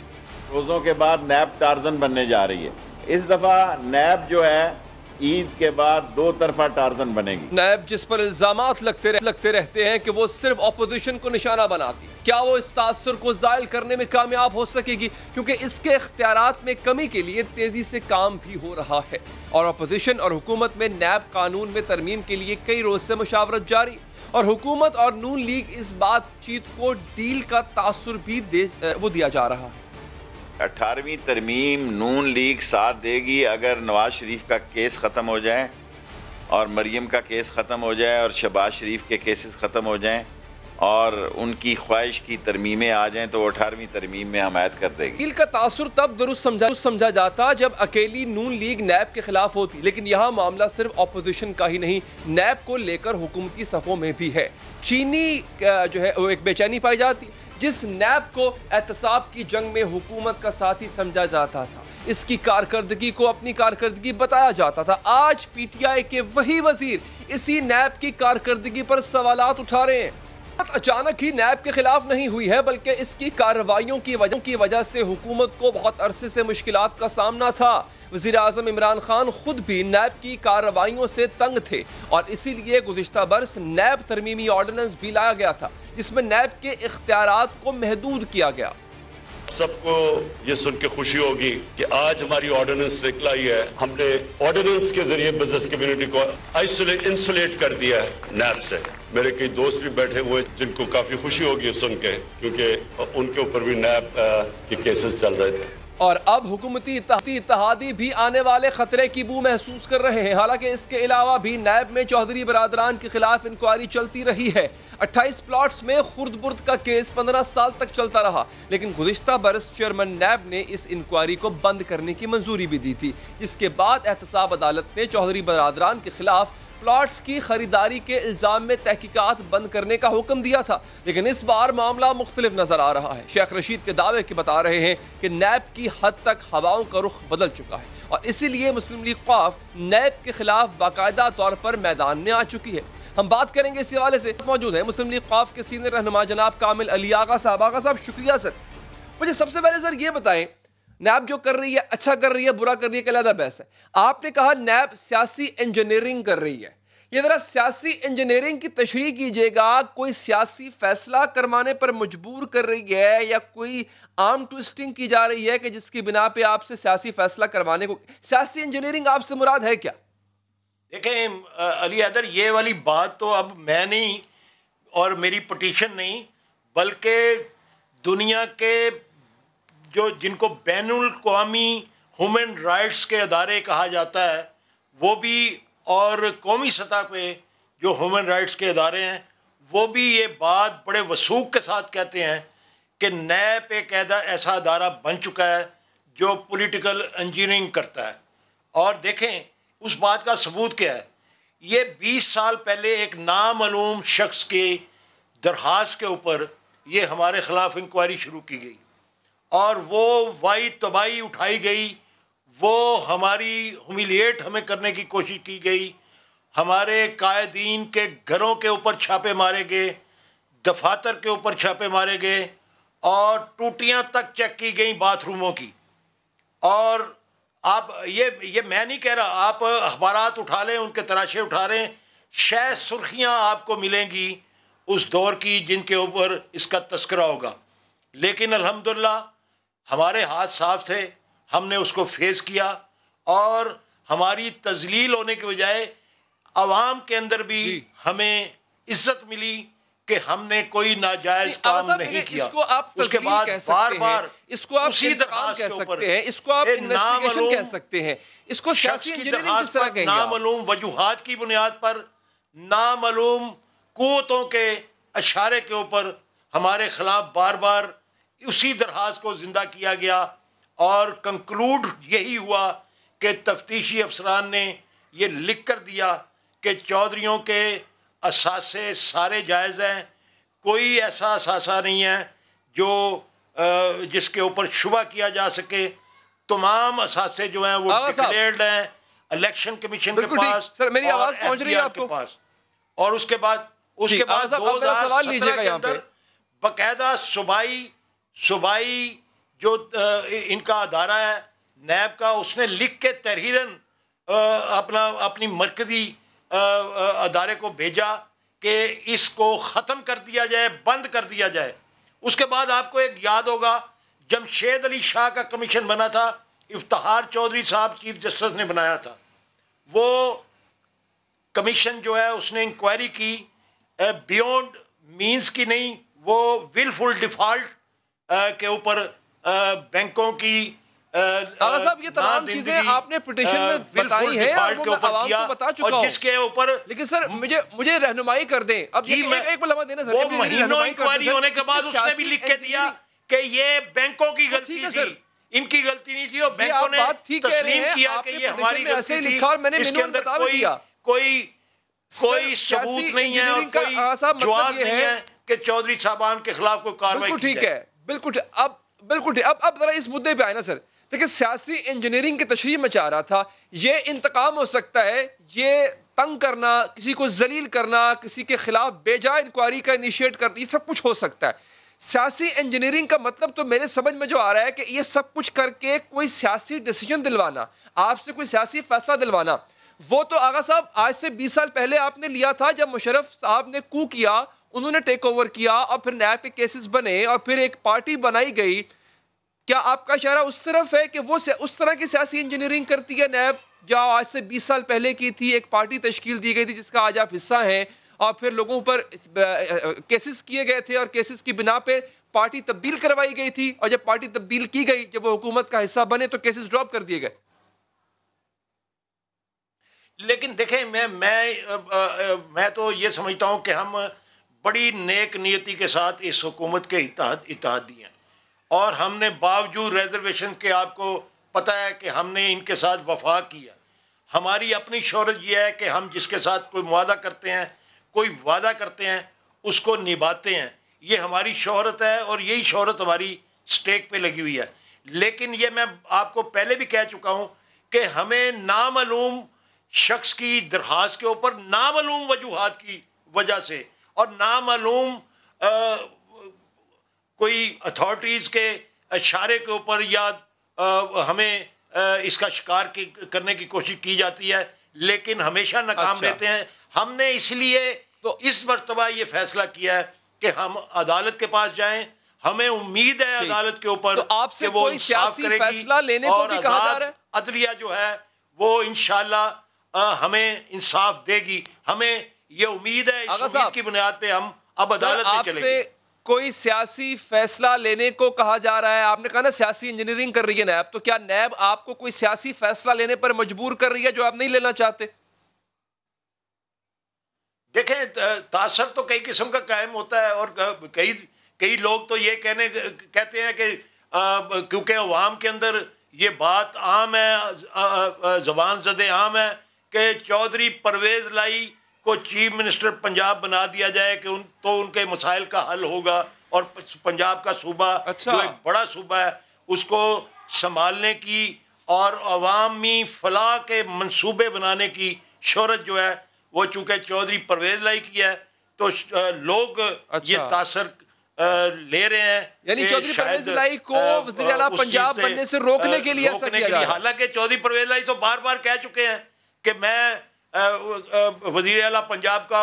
रोज़ों के बाद नैब टार्जन बनने जा रही है। इस दफ़ा नैब जो है ईद के बाद 2 तरफा टार्जन बनेगी। नैब जिस पर इल्जामात लगते रहते हैं कि वो सिर्फ अपोजिशन को निशाना बनाती, क्या वो इस तासुर को ज़ायल करने में कामयाब हो सकेगी? क्योंकि इसके इख्तियारात में कमी के लिए तेजी से काम भी हो रहा है और अपोजिशन और हुकूमत में नैब कानून में तरमीम के लिए कई रोज से मुशावरत जारी और हुकूमत और नून लीग इस बातचीत को डील का तासुर भी दिया जा रहा है। 18वीं तरमीम नून लीग साथ देगी अगर नवाज शरीफ का केस ख़त्म हो जाए और मरियम का केस ख़त्म हो जाए और शहबाज शरीफ के केसेस ख़त्म हो जाएं और उनकी ख्वाहिश की तरमीमें आ जाएं तो 18वीं तरमीम में हमायत कर देगी। डील का तासुर तब दुरुस्त समझा जाता जब अकेली नून लीग नैब के खिलाफ होती, लेकिन यहाँ मामला सिर्फ अपोजिशन का ही नहीं, नैब को लेकर हुकूमती सफ़ों में भी है। चीनी जो है वो एक बेचैनी पाई जाती, जिस नैब को एहतसाब की जंग में हुकूमत का साथी समझा जाता था, इसकी कारकर्दगी को अपनी कारकर्दगी बताया जाता था। आज पीटीआई के वही वजीर इसी नैब की कारकर्दगी पर सवालात उठा रहे हैं। अचानक ही नैब के खिलाफ नहीं हुई है बल्कि इसकी कार्रवाइयों की वजह से हुकूमत को बहुत अरसे से मुश्किलात का सामना था। वज़ीर आज़म इमरान खान खुद भी नैब की कार्रवाइयों से तंग थे और इसीलिए गुज़िश्ता बरस नैब तरमीमी ऑर्डिनेंस भी लाया गया था जिसमें नैब के इख्तियारात को महदूद किया गया। सबको ये सुन के खुशी होगी कि आज हमारी ऑर्डिनेंस निकला ही है। हमने ऑर्डिनेंस के जरिए बिजनेस कम्युनिटी को इंसुलेट कर दिया है नैब से। मेरे कई दोस्त भी बैठे हुए जिनको काफी खुशी होगी सुन के, क्योंकि उनके ऊपर भी नैब के केसेस चल रहे थे और अब हुकूमती इत्तेहादी भी आने वाले खतरे की बू महसूस कर रहे हैं। हालांकि इसके अलावा भी नैब में चौधरी बरादरान के खिलाफ इंक्वायरी चलती रही है। 28 प्लॉट्स में खुर्द बुर्द का केस 15 साल तक चलता रहा, लेकिन गुज़िश्ता बरस चेयरमैन नैब ने इस इंक्वायरी को बंद करने की मंजूरी भी दी थी, जिसके बाद एहतसाब अदालत ने चौधरी बरादरान के खिलाफ प्लॉट्स की खरीदारी के इल्जाम में तहकीकात बंद करने का हुक्म दिया था। लेकिन इस बार मामला मुख्तलिफ नजर आ रहा है। शेख रशीद के दावे के बता रहे हैं कि नैब की हद तक हवाओं का रुख बदल चुका है और इसीलिए मुस्लिम लीग कौफ नैब के खिलाफ बाकायदा तौर पर मैदान में आ चुकी है। हम बात करेंगे इसी हवाले से। मौजूद है मुस्लिम लीग क़ाफ के सीनियर रहनुमा जनाब कामिल अली आगा साहब। आगा साहब शुक्रिया सर। मुझे सबसे पहले सर ये बताएं, नैब जो कर रही है अच्छा कर रही है बुरा कर रही है क्या अलग बहस है। आपने कहा नैब सियासी इंजीनियरिंग कर रही है, ये जरा सियासी इंजीनियरिंग की तशरीह कीजिएगा। कोई सियासी फैसला करवाने पर मजबूर कर रही है या कोई आर्म ट्विस्टिंग की जा रही है कि जिसकी बिना पे आपसे सियासी फैसला करवाने को, सियासी इंजीनियरिंग आपसे मुराद है क्या? देखें अली हैदर, ये वाली बात तो अब मैं नहीं और मेरी पटिशन नहीं, बल्कि दुनिया के जो जिनको बैनुल अक़वामी ह्यूमन राइट्स के अदारे कहा जाता है वो भी, और कौमी सतह पे जो ह्यूमन राइट्स के अदारे हैं वो भी ये बात बड़े वसूख के साथ कहते हैं कि नैब एक ऐसा अदारा बन चुका है जो पॉलिटिकल इंजीनियरिंग करता है। और देखें उस बात का सबूत क्या है, ये 20 साल पहले एक नामालूम शख्स के दरख्वास्त के ऊपर ये हमारे ख़िलाफ़ इंक्वायरी शुरू की गई और वो वाई तबाही उठाई गई, वो हमारी ह्यूमिलिएट हमें करने की कोशिश की गई, हमारे कायदीन के घरों के ऊपर छापे मारे गए, दफातर के ऊपर छापे मारे गए और टूटियां तक चेक की गई बाथरूमों की। और आप ये मैं नहीं कह रहा, आप अखबारात उठा लें, उनके तराशे उठा लें, शायद सुर्खियां आपको मिलेंगी उस दौर की जिनके ऊपर इसका तस्करा होगा। लेकिन अल्हम्दुलिल्लाह हमारे हाथ साफ थे, हमने उसको फेस किया और हमारी तजलील होने के बजाय आवाम के अंदर भी हमें इज्जत मिली कि हमने कोई नाजायज काम नहीं किया। इसको आप उसके बाद बार बार इसको आप उसी दरख्वास्त कह सकते हैं, इसको आप इन्वेस्टिगेशन कह सकते हैं, इसको सियासी इंजीनियरिंग किस तरह कहेंगे? नामालूम वजूहात की बुनियाद पर, नामालूम कुव्वतों के इशारे के ऊपर हमारे खिलाफ बार बार उसी दरख्वास्त को जिंदा किया गया और कंक्लूड यही हुआ कि तफ्तीशी अफसरान ने ये लिख कर दिया कि चौधरियों के असासे सारे जायज़ हैं, कोई ऐसा असासा नहीं है जो जिसके ऊपर शुबा किया जा सके। तमाम असासे जो हैं वो डिक्लेयर्ड हैं इलेक्शन कमीशन के पास, सर मेरी आवाज़ पहुंच रही है आपको पास। और उसके बाद 2017 के अंदर बाकायदा सूबाई जो इनका अदारा है नैब का, उसने लिख के तहरीरन अपनी मरकजी अदारे को भेजा कि इसको ख़त्म कर दिया जाए, बंद कर दिया जाए। उसके बाद आपको एक याद होगा जमशेद अली शाह का कमीशन बना था, इफ्तिखार चौधरी साहब चीफ जस्टिस ने बनाया था। वो कमीशन जो है उसने इंक्वायरी की बियॉन्ड मींस की नहीं, वो विलफुल डिफ़ॉल्ट के ऊपर बैंकों की साहब ये तमाम चीजें आपने पिटीशन में बताई है और वो मैं आवाम को बता चुका हूं, जिसके ऊपर लेकिन सर मुझे रहनुमाई कर दें। अब ये एक लम्हा देना सर, वो महीनों इंक्वायरी होने के बाद उसने भी लिख के दिया कि ये बैंकों की गलती थी, इनकी गलती नहीं थी और बैंकों ने तस्लीम किया कि ये हमारी गलती थी। इसके अंदर कोई सबूत नहीं है और कोई जवाब नहीं है कि चौधरी साहबान के खिलाफ कोई कार्रवाई। ठीक है, बिल्कुल। अब जरा इस मुद्दे पे आए ना सर। देखिए सियासी इंजीनियरिंग की तशरीह में चाह रहा था, ये इंतकाम हो सकता है, ये तंग करना, किसी को जलील करना, किसी के खिलाफ बेजा इंक्वायरी का इनिशिएट करना, ये सब कुछ हो सकता है। सियासी इंजीनियरिंग का मतलब तो मेरे समझ में जो आ रहा है कि ये सब कुछ करके कोई सियासी डिसीजन दिलवाना, आपसे कोई सियासी फैसला दिलवाना, वो तो आगा साहब आज से 20 साल पहले आपने लिया था जब मुशर्रफ साहब ने कू किया, उन्होंने टेक ओवर किया और फिर नैब के केसेस बने और फिर एक पार्टी बनाई गई। क्या आपका इशारा उस तरफ है कि वो उस तरह की सियासी इंजीनियरिंग करती है नैब जो आज से 20 साल पहले की थी? एक पार्टी तश्कील दी गई थी जिसका आज आप हिस्सा हैं और फिर लोगों पर केसेस किए गए थे और केसेस की बिना पे पार्टी तब्दील करवाई गई थी और जब पार्टी तब्दील की गई, जब वो हुकूमत का हिस्सा बने तो केसेस ड्रॉप कर दिए गए। लेकिन देखें मैं तो ये समझता हूँ कि हम बड़ी नेक नियति के साथ इस हुकूमत के इत्तेहादी हैं और हमने बावजूद रिजर्वेशन के, आपको पता है कि हमने इनके साथ वफा किया। हमारी अपनी शोहरत यह है कि हम जिसके साथ कोई मुआदा करते हैं, कोई वादा करते हैं, उसको निभाते हैं। ये हमारी शोहरत है और यही शोहरत हमारी स्टेक पे लगी हुई है। लेकिन ये मैं आपको पहले भी कह चुका हूँ कि हमें नामालूम शख्स की दरख्वास्त के ऊपर नामालूम वजूहात की वजह से और नामालूम कोई अथॉरिटीज़ के इशारे के ऊपर या हमें इसका शिकार करने की कोशिश की जाती है, लेकिन हमेशा नाकाम रहते हैं। हमने इसलिए तो इस मर्तबा ये फैसला किया है कि हम अदालत के पास जाएं। हमें उम्मीद है अदालत के ऊपर तो आपसे कोई सियासी फैसला लेने को भी कहा जा रहा है। अदलिया जो है वो इंशाल्लाह हमें इंसाफ देगी। हमें ये उम्मीद है, इस उम्मीद की बुनियाद पे हम अब अदालत में चलेंगे। कोई सियासी फैसला लेने को कहा जा रहा है। आपने कहा ना सियासी इंजीनियरिंग कर रही है नैब, तो क्या नैब आपको कोई सियासी फैसला लेने पर मजबूर कर रही है जो आप नहीं लेना चाहते? देखें, तासर तो कई किस्म का कायम होता है और कई लोग तो ये कहते हैं कि क्योंकि अवाम के अंदर ये बात आम है, ज़बान ज़दे आम है कि चौधरी परवेज़ लाई को चीफ मिनिस्टर पंजाब बना दिया जाए कि उनके मसाइल का हल होगा और पंजाब का सूबा जो एक बड़ा सूबा है उसको संभालने की और अवामी फलाह के मंसूबे बनाने की शोहरत जो है वो चूँकि चौधरी परवेज़ लाई की है, तो लोग ये तासर ले रहे हैं, यानी चौधरी परवेज़ लाई को वज़ीर आला पंजाब बनने से रोकने के लिए ऐसा किया जा रहा है। हालांकि चौधरी परवेज़ लाई तो बार बार कह चुके हैं कि मैं वज़ीर आला पंजाब का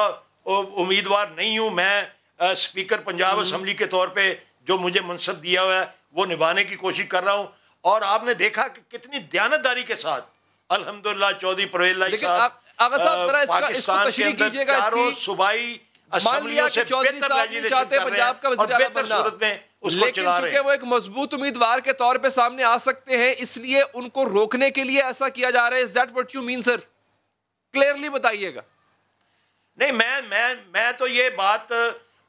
उम्मीदवार नहीं हूँ, मैं स्पीकर पंजाब असम्बली के तौर पे जो मुझे मनसब दिया हुआ है वो निभाने की कोशिश कर रहा हूँ। और आपने देखा कि कितनी दयानतदारी के साथ अल्हम्दुलिल्लाह चौधरी परवेज़ लाई साहब पाकिस्तान के अंदर चारों सूबाई असम्बलियों से बेहतर लेजिस्लेशन कर रहे हैं और बेहतर सूरत में उसको चला रहे हैं। वो एक मजबूत उम्मीदवार के तौर पे सामने आ सकते हैं, इसलिए उनको रोकने के लिए ऐसा किया जा रहा है। Is that what you mean sir? Clearly बताइएगा। नहीं, मैं तो ये बात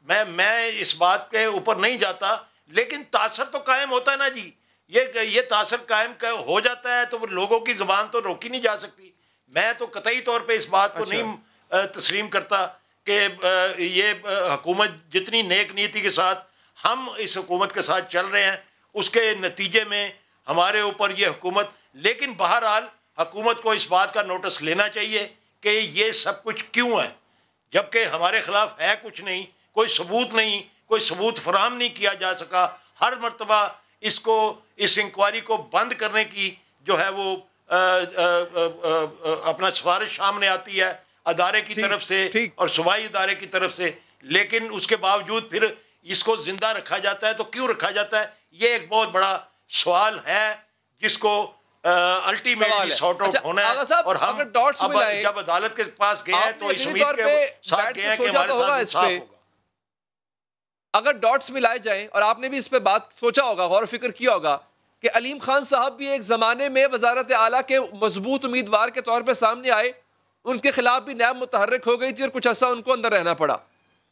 मैं इस बात के ऊपर नहीं जाता, लेकिन तासर तो कायम होता है ना जी। ये तासर कायम हो जाता है तो लोगों की जुबान तो रोकी नहीं जा सकती। मैं तो कतई तौर पे इस बात को नहीं तस्लीम करता कि ये हुकूमत जितनी नेक नीति के साथ हम इस हुकूमत के साथ चल रहे हैं उसके नतीजे में हमारे ऊपर ये हुकूमत, लेकिन बहरहाल हुकूमत को इस बात का नोटिस लेना चाहिए कि ये सब कुछ क्यों है, जबकि हमारे खिलाफ है कुछ नहीं, कोई सबूत नहीं, कोई सबूत फराहम नहीं किया जा सका। हर मरतबा इस इंक्वायरी को बंद करने की जो है वो अपना सिफारिश सामने आती है अदारे की तरफ से और सूबाई अदारे की तरफ से, लेकिन उसके बावजूद फिर इसको जिंदा रखा जाता है। तो क्यों रखा जाता है, ये एक बहुत बड़ा सवाल है जिसको अल्टीमेटली सॉर्ट आउट होना है। और हम अब जब अदालत के पास गए हैं तो इस उम्मीद के साथ गए हैं कि हमारे साथ इंसाफ होगा। अगर डॉट्स मिलाए जाएं, और आपने भी इस पे बात सोचा होगा, गौर फिक्र किया होगा कि अलीम खान साहब भी एक ज़माने में वज़ारत आला के मजबूत उम्मीदवार के तौर पे सामने आए, उनके खिलाफ भी नैब मुतहर्रिक हो गई थी और कुछ अर्सा उनको अंदर रहना पड़ा।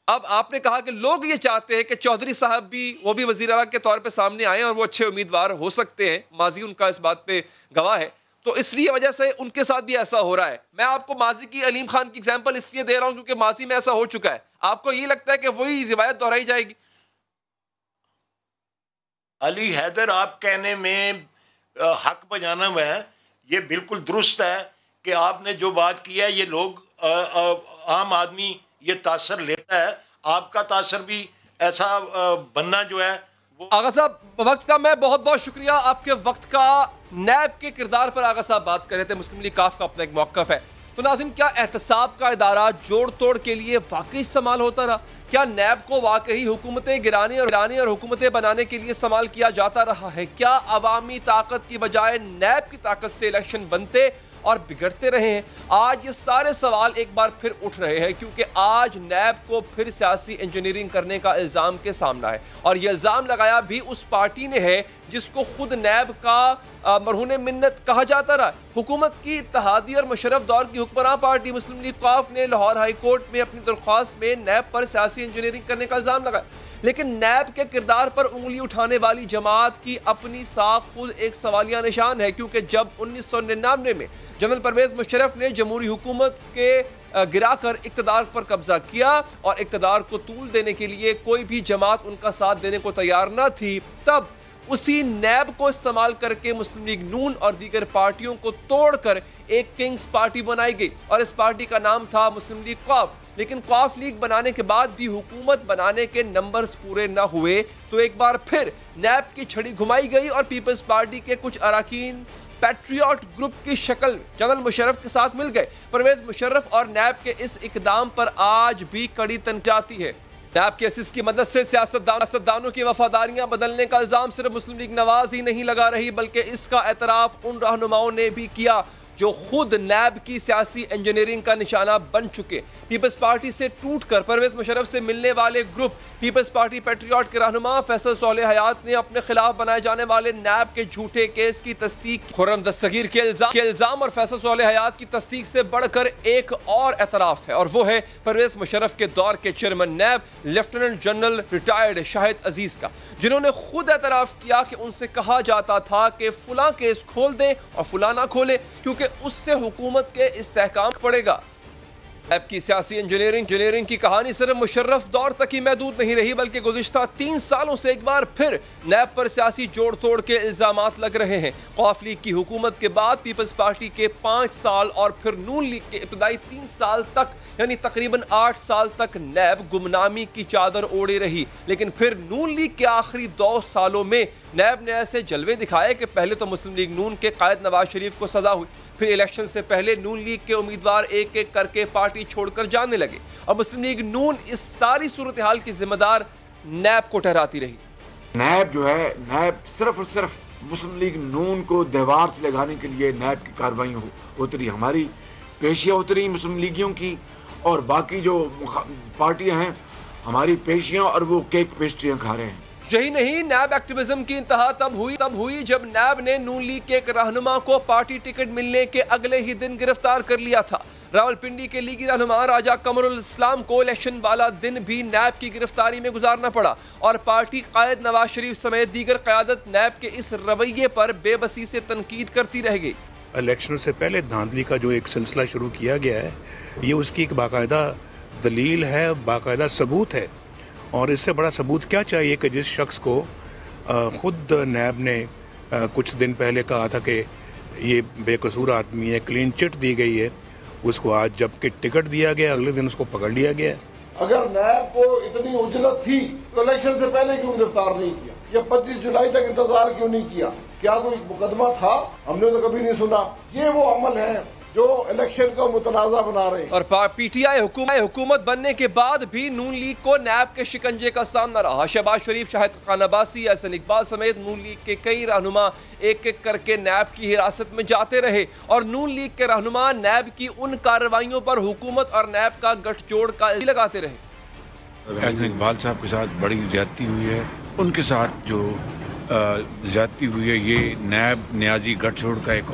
अब आपने कहा कि लोग ये चाहते हैं कि चौधरी साहब भी वो भी वज़ीर आला के तौर पे सामने आए और वो अच्छे उम्मीदवार हो सकते हैं, माजी उनका इस बात पे गवाह है, तो इसलिए वजह से उनके साथ भी ऐसा हो रहा है। मैं आपको माजी की अलीम खान की एग्जाम्पल इसलिए दे रहा हूँ क्योंकि माजी में ऐसा हो चुका है। आपको ये लगता है कि वही रिवायत दोहराई जाएगी? अली हैदर, आप कहने में हक बजाना हुआ है, ये बिल्कुल दुरुस्त है कि आपने जो बात की है, ये लोग आम आदमी ये तासर लेता है। आपका तासर भी ऐसा बनना जो है वो। आगा साहब, वक्त का मैं बहुत बहुत शुक्रिया, आपके वक्त का। नैब के किरदार पर आगा साहब बात कर रहे थे, मुस्लिम लीग काफ का अपना एक मौक़िफ़ है। तो नाज़रीन, क्या एहतसाब का इदारा जोड़ तोड़ के लिए वाकई इस्तेमाल होता रहा? क्या नैब को वाकई हुकूमतें गिराने और हुकूमतें बनाने के लिए इस्तेमाल किया जाता रहा है? क्या अवामी ताकत की बजाय नैब की ताकत से इलेक्शन बनते और बिगड़ते रहे हैं? आज ये सारे सवाल एक बार फिर उठ रहे हैं क्योंकि आज नैब को फिर सियासी इंजीनियरिंग करने का इल्ज़ाम के सामना है, और ये इल्ज़ाम लगाया भी उस पार्टी ने है जिसको खुद नैब का मरहून मिन्नत कहा जाता रहा। हुकूमत की इत्तेहादी और मुशर्रफ दौर की हुक्मरान पार्टी मुस्लिम लीग काफ ने लाहौर हाई कोर्ट में अपनी दरख्वास्त में नैब पर सियासी इंजीनियरिंग करने का इल्ज़ाम लगाया, लेकिन नैब के किरदार पर उंगली उठाने वाली जमात की अपनी साख खुद एक सवालिया निशान है। क्योंकि जब 1999 में जनरल परवेज़ मुशर्रफ ने जमहूरी हुकूमत के गिराकर इक़्तिदार पर कब्जा किया और इक़्तिदार को तूल देने के लिए कोई भी जमात उनका साथ देने को तैयार न थी, तब उसी नैब को इस्तेमाल करके मुस्लिम लीग नून और दीगर पार्टियों को तोड़कर एक किंग्स पार्टी बनाई गई और इस पार्टी का नाम था मुस्लिम लीग क़ौफ। लेकिन क़ौफ लीग बनाने के बाद भी हुकूमत बनाने के नंबर्स पूरे न हुए तो एक बार फिर नैब की छड़ी घुमाई गई और पीपल्स पार्टी के कुछ अरकान पैट्रियट ग्रुप की शक्ल जनरल मुशर्रफ के साथ मिल गए। परवेज मुशर्रफ और नैब के इस इकदाम पर आज भी कड़ी तनकीद जाती है। नैब केसेस की मदद से सियासतदानों की वफादारियां बदलने का इल्जाम सिर्फ मुस्लिम लीग नवाज ही नहीं लगा रही, बल्कि इसका एतराफ उन रहनुमाओं ने भी किया जो खुद नैब की सियासी इंजीनियरिंग का निशाना बन चुके। पीपल्स पार्टी से टूटकर परवेज मुशर्रफ से मिलने वाले ग्रुप पीपल्स पार्टी पैट्रियट के रहनुमा फैसल सोले हयात ने अपने खिलाफ बनाए जाने वाले नैब के झूठे केस की तस्दीक, खुर्रम दस्तगीर के इल्जाम और फैसल सोले हयात की तस्दीक से बढ़कर एक और एतराफ है और वो है परवेज मुशर्रफ के दौर के चेयरमैन नैब लेफ्टिनेंट जनरल रिटायर्ड शाहिद अजीज का, जिन्होंने खुद एतराफ किया कि उनसे कहा जाता था कि फुला केस खोल दें और फुला ना खोले क्योंकि उससे हुकूमत के इस्तेहकाम पड़ेगा। नैब की सियासी इंजीनियरिंग की कहानी सिर्फ मुशर्रफ दौर तक ही महदूद नहीं रही, बल्कि गुज़िश्ता 3 सालों से एक बार फिर नैब पर सियासी जोड़ तोड़ के इल्जामात लग रहे हैं। क़ौफ लीग की हुकूमत के बाद पीपल्स पार्टी के 5 साल और फिर नून लीग के इब्तदाई 3 साल तक यानी तकरीबन 8 साल तक नैब गुमनामी की चादर ओढ़े रही। लेकिन फिर नून लीग के आखिरी 2 सालों में नैब ने ऐसे जलवे दिखाए कि पहले तो मुस्लिम लीग नून के कायद नवाज शरीफ को सजा हुई, फिर इलेक्शन से पहले नून लीग के उम्मीदवार एक एक करके पार्टी छोड़कर जाने लगे और मुस्लिम लीग नून इस सारी सूरत हाल की जिम्मेदार नैब को ठहराती रही। नैब जो है, नैब सिर्फ और सिर्फ मुस्लिम लीग नून को दीवार से लगाने के लिए नैब की कार्रवाई उतरी, हमारी पेशियाँ उतरी मुस्लिम लीगियों की और बाकी जो पार्टियां हैं हमारी पेशियाँ और वो केक पेस्ट्रियाँ खा रहे हैं। यही नहीं, नैब एक्टिविज्म की इंतहा तब हुई जब नैब ने नून लीग के एक रहनुमा को पार्टी टिकट मिलने के अगले ही दिन गिरफ्तार कर लिया था। रावलपिंडी के लीगी रहनुमा राजा कमरुल इस्लाम को इलेक्शन वाला दिन भी नैब की गिरफ्तारी में गुजारना पड़ा और पार्टी कायद नवाज शरीफ समेत दीगर क़यादत नैब के इस रवैये पर बेबसी से तनकीद करती रह गई। इलेक्शन से पहले धांधली का जो एक सिलसिला शुरू किया गया है, ये उसकी एक बाकायदा दलील है, बाकायदा सबूत है। और इससे बड़ा सबूत क्या चाहिए कि जिस शख्स को खुद नैब ने कुछ दिन पहले कहा था कि ये बेकसूर आदमी है, क्लीन चिट दी गई है, उसको आज जबकि टिकट दिया गया अगले दिन उसको पकड़ लिया गया। अगर नैब को इतनी उजलत थी तो इलेक्शन से पहले क्यों गिरफ्तार नहीं किया या 25 जुलाई तक इंतजार क्यों नहीं किया? क्या कोई मुकदमा था? हमने तो कभी नहीं सुना। ये वो अमल है जो इलेक्शन का मुतनाज़ा बना रहे हैं। और पीटीआई हुकूमत बनने के बाद भी नून लीग को नैब के शिकंजे का सामना रहा। शहबाज शरीफ, शाहिद खान अब्बासी, एहसन इकबाल समेत नून लीग के कई रहनुमा एक एक करके नैब की हिरासत में जाते रहे और नून लीग के रहनुमा नैब की उन कार्रवाइयों पर हुकूमत और नैब का गठजोड़ का लगाते रहे। एहसन इकबाल साहब के साथ बड़ी ज्यादती हुई है, उनके साथ जो ज्यादती हुई है, ये नैब न्याजी गठजोड़ का एक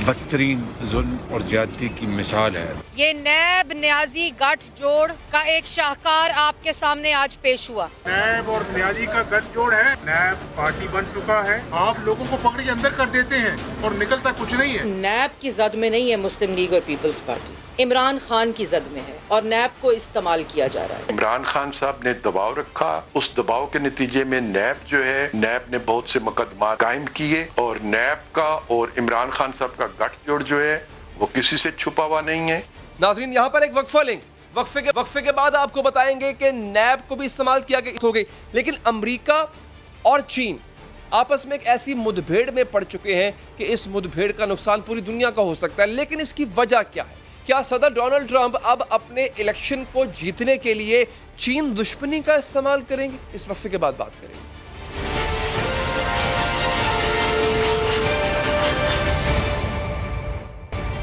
बदतरीन जुल्म और ज्यादती की मिसाल है। ये नैब न्याजी गठजोड़ का एक शाहकार आपके सामने आज पेश हुआ। नैब और न्याजी का गठजोड़ है। नैब पार्टी बन चुका है, आप लोगों को पकड़ के अंदर कर देते हैं और निकलता कुछ नहीं है। नैब की जद में नहीं है मुस्लिम लीग और पीपल्स पार्टी, इमरान खान की जद में है और नैब को इस्तेमाल किया जा रहा है। इमरान खान साहब ने दबाव रखा, उस दबाव के नतीजे में नैब जो है, नैब ने बहुत से मुकदमा कायम किए और नैब का और इमरान खान साहब का गठजोड़ जो है वो किसी से छुपा हुआ नहीं है। नाज़रीन, यहाँ पर एक वक्फा लेंगे, वक्फे के बाद आपको बताएंगे कि नैब को भी इस्तेमाल किया हो गई। लेकिन अमेरिका और चीन आपस में एक ऐसी मुठभेड़ में पड़ चुके हैं कि इस मुठभेड़ का नुकसान पूरी दुनिया का हो सकता है। लेकिन इसकी वजह क्या है? क्या सदर डोनाल्ड ट्रंप अब अपने इलेक्शन को जीतने के लिए चीन दुश्मनी का इस्तेमाल करेंगे? इस वक्फे के बाद बात करेंगे।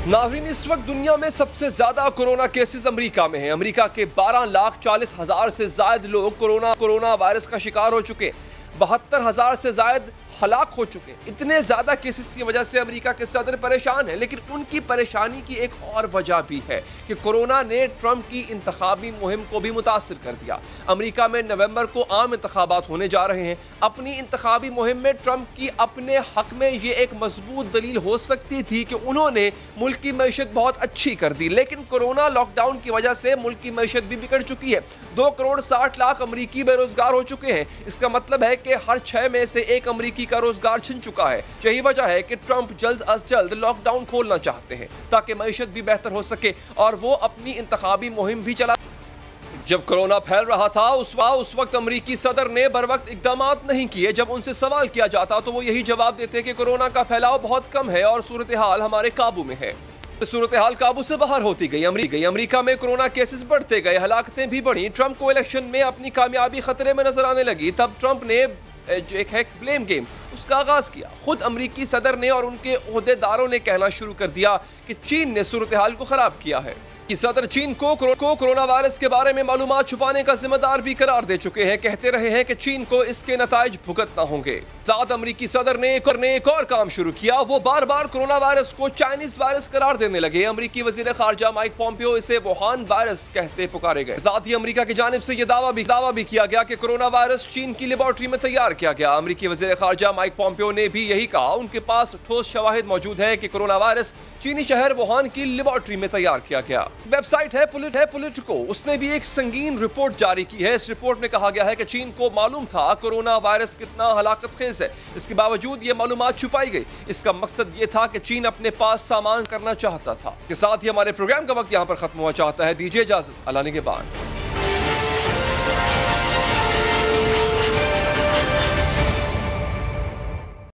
नाज़रीन, इस वक्त दुनिया में सबसे ज्यादा कोरोना केसेस अमेरिका में हैं। अमेरिका के 12,40,000 से ज्यादा लोग कोरोना वायरस का शिकार हो चुके हैं। 72,000 से ज्यादा हलाक हो चुके। इतने ज्यादा केसेस की वजह से अमेरिका के सदर परेशान है, लेकिन उनकी परेशानी की एक और वजह भी है कि कोरोना ने ट्रंप की इंतखाबी मुहिम को भी मुतासिर कर दिया। अमेरिका में नवंबर को आम इंतखाबात होने जा रहे हैं। अपनी इंतखाबी मुहिम में ट्रंप की अपने हक में ये एक मजबूत दलील हो सकती थी कि उन्होंने मुल्क की मईशत बहुत अच्छी कर दी, लेकिन कोरोना लॉकडाउन की वजह से मुल्क की मईशत भी बिगड़ चुकी है। 2 करोड़ 60 लाख अमरीकी बेरोजगार हो चुके हैं। इसका मतलब है कि हर 6 में से 1 अमरीकी का रोजगार छिन चुका है। यही वजह है कि ट्रंप जल्द अज जल्द लॉकडाउन खोलना चाहते हैं ताकि मईशत भी बेहतर हो सके और वो अपनी इंतखाबी मुहिम भी चला। जब कोरोना फैल रहा था उस वक्त अमरीकी सदर ने बर वक्त इकदाम नहीं किए। जब उनसे सवाल किया जाता तो वो यही जवाब देते कि कोरोना का फैलाव बहुत कम है और सूरत हाल हमारे काबू में है। सूरत हाल काबू से बाहर होती गई। अमेरिका में कोरोना केसेस बढ़ते गए, हलाकतें भी बढ़ी। ट्रंप को इलेक्शन में अपनी कामयाबी खतरे में नजर आने लगी। तब ट्रंप ने जो एक है ब्लेम गेम उसका आगाज किया। खुद अमेरिकी सदर ने और उनके ओहदेदारों ने कहना शुरू कर दिया कि चीन ने सूरत हाल को खराब किया है। कि सदर चीन को कोरोना वायरस के बारे में मालूमात छुपाने का जिम्मेदार भी करार दे चुके हैं। कहते रहे हैं कि चीन को इसके नताइज भुगतना होंगे। साथ अमेरिकी सदर ने एक और काम शुरू किया। वो बार बार कोरोना वायरस को चाइनीज वायरस करार देने लगे। अमेरिकी वजीर खारजा माइक पॉम्पियो इसे वुहान वायरस कहते पुकारे गए। साथ ही अमेरिका की जानिब से यह दावा भी किया गया कि कोरोना वायरस चीन की लेबोरेटरी में तैयार किया गया। अमेरिकी वजीर खारजा माइक पॉम्पियो ने भी यही कहा। उनके पास ठोस शवाहिद मौजूद है कि कोरोना वायरस चीनी शहर वुहान की लेबोरेटरी में तैयार किया गया। वेबसाइट है पॉलिटिको, उसने भी एक संगीन रिपोर्ट जारी की है। इस रिपोर्ट में कहा गया है कि चीन को मालूम था कोरोना वायरस कितना हलाकत खेज है, इसके बावजूद ये मालूमात छुपाई गई। इसका मकसद ये था कि चीन अपने पास सामान करना चाहता था। के साथ ही हमारे प्रोग्राम का वक्त यहाँ पर खत्म हुआ चाहता है। दीजिए इजाजत, अल्लाह निगहबान।